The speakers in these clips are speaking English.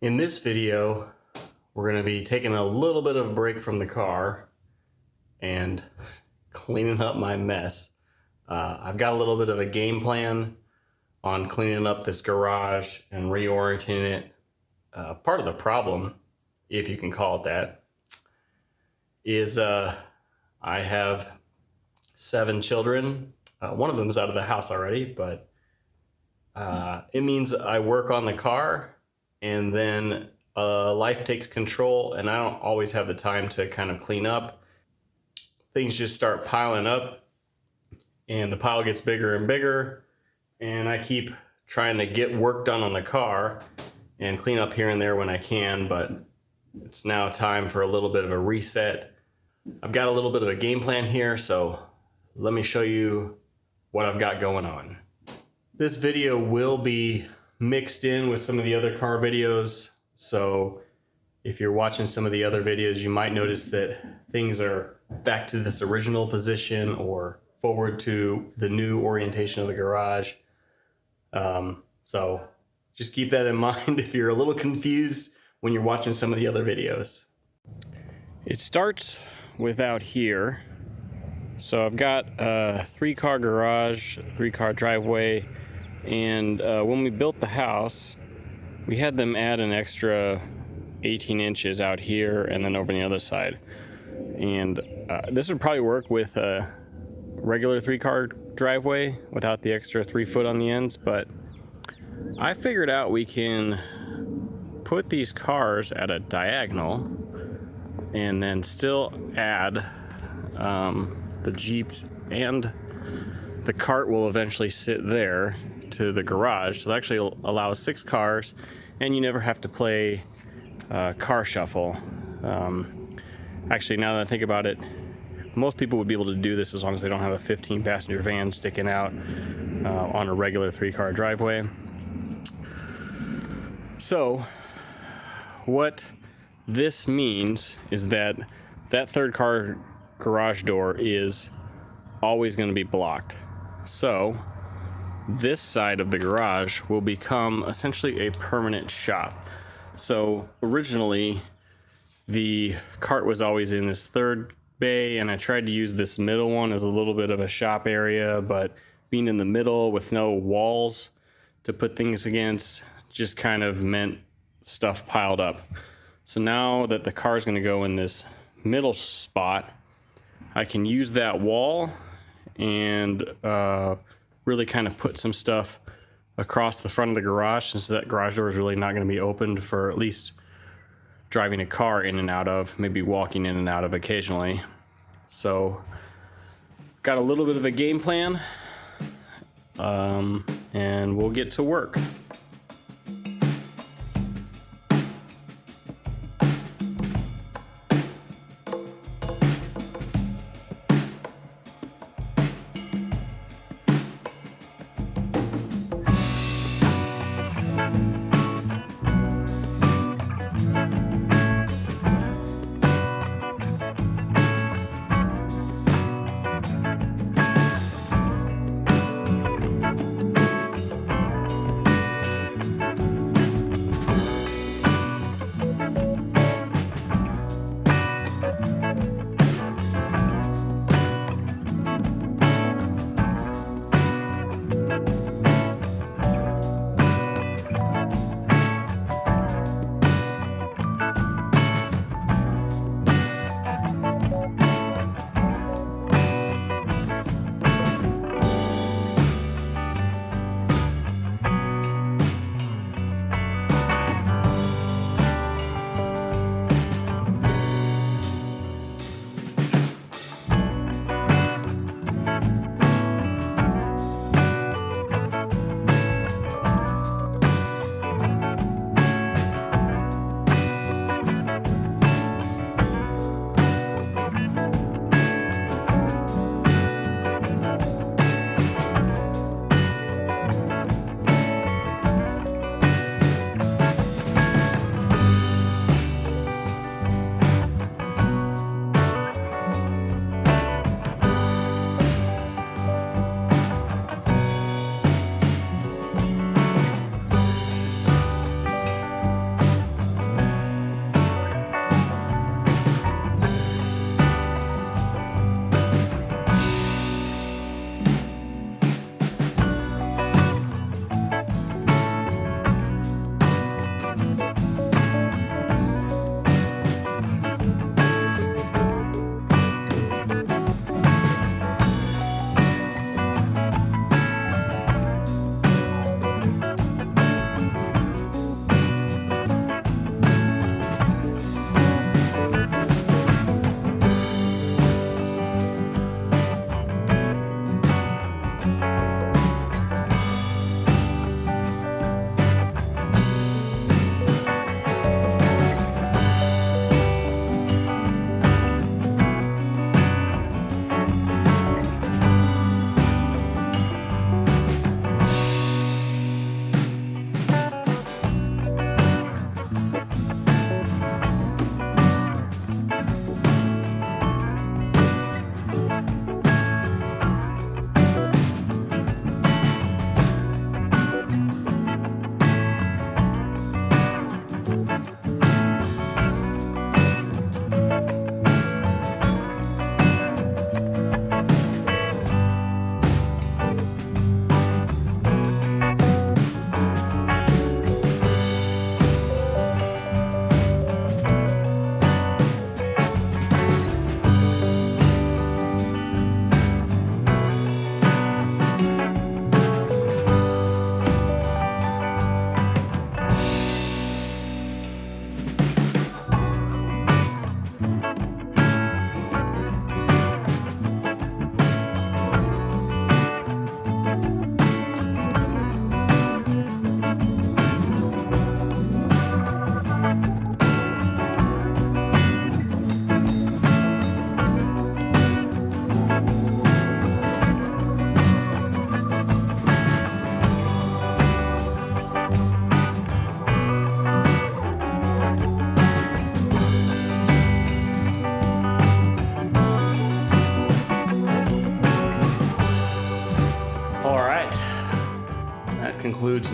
In this video, we're going to be taking a little bit of a break from the car and cleaning up my mess. I've got a little bit of a game plan on cleaning up this garage and reorienting it. Part of the problem, if you can call it that, is I have 7 children. One of them's out of the house already, but it means I work on the car and then life takes control and I don't always have the time to kind of clean up. Things just start piling up and the pile gets bigger and bigger, and I keep trying to get work done on the car and clean up here and there when I can, but it's now time for a little bit of a reset. I've got a little bit of a game plan here, so let me show you what I've got going on. This video will be mixed in with some of the other car videos, so if you're watching some of the other videos, you might notice that things are back to this original position or forward to the new orientation of the garage. So just keep that in mind if you're a little confused when you're watching some of the other videos. It starts with out here. So I've got a 3-car garage, 3-car driveway, and when we built the house, we had them add an extra 18 inches out here and then over on the other side. And this would probably work with a regular 3-car driveway without the extra 3 foot on the ends, but I figured out we can put these cars at a diagonal and then still add the Jeep, and the cart will eventually sit there to the garage. So it actually allows 6 cars and you never have to play car shuffle. Actually, now that I think about it, most people would be able to do this as long as they don't have a 15-passenger van sticking out on a regular 3-car driveway. So what this means is that 3rd car garage door is always going to be blocked. So this side of the garage will become essentially a permanent shop. So originally the cart was always in this 3rd bay, and I tried to use this middle one as a little bit of a shop area, but being in the middle with no walls to put things against just kind of meant stuff piled up. So now that the car is going to go in this middle spot, I can use that wall and really kind of put some stuff across the front of the garage, since that garage door is really not going to be opened for at least driving a car in and out of, maybe walking in and out of occasionally. So got a little bit of a game plan, and we'll get to work.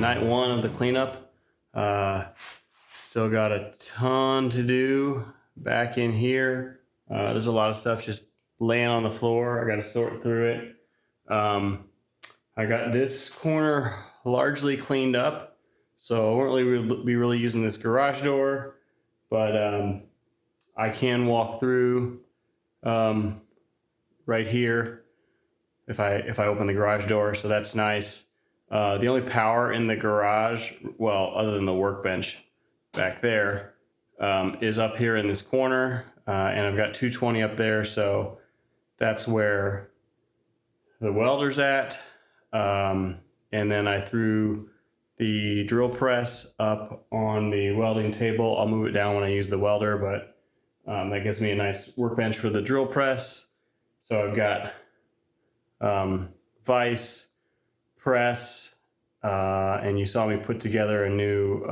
night one of the cleanup. Still got a ton to do back in here. There's a lot of stuff just laying on the floor. I got to sort through it. I got this corner largely cleaned up, so I won't be really using this garage door, but I can walk through right here if I open the garage door, so that's nice. The only power in the garage, well, other than the workbench back there, is up here in this corner, and I've got 220 up there, so that's where the welder's at. And then I threw the drill press up on the welding table. I'll move it down when I use the welder, but that gives me a nice workbench for the drill press. So I've got vise, press, and you saw me put together a new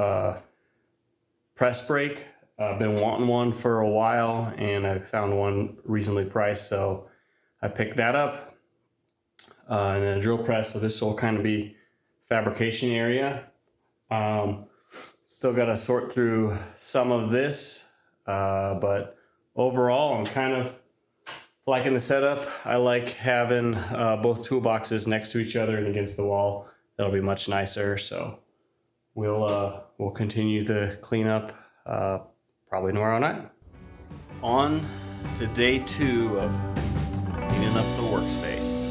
press brake. I've been wanting one for a while, and I found one reasonably priced, so I picked that up. And then a drill press, so this will kind of be fabrication area. Still got to sort through some of this, but overall I'm kind of liking the setup. I like having both toolboxes next to each other and against the wall. That'll be much nicer, so we'll continue the cleanup probably tomorrow night. On to day 2 of cleaning up the workspace.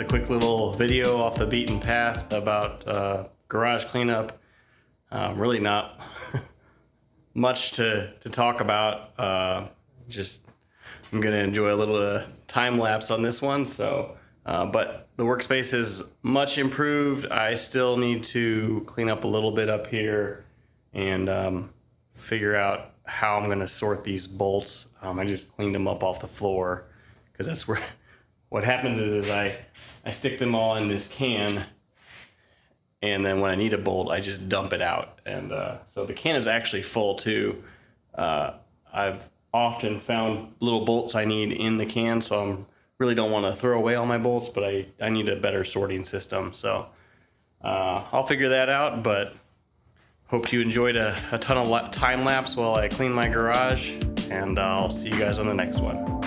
quick little video off the beaten path about garage cleanup. Really not much to talk about. Just I'm gonna enjoy a little time lapse on this one. So, but the workspace is much improved. I still need to clean up a little bit up here and figure out how I'm gonna sort these bolts. I just cleaned them up off the floor because that's where what happens is I stick them all in this can, and then when I need a bolt, I just dump it out. And so the can is actually full too. I've often found little bolts I need in the can, so I really don't want to throw away all my bolts, but I need a better sorting system. So I'll figure that out, but hope you enjoyed a ton of time lapse while I clean my garage, and I'll see you guys on the next one.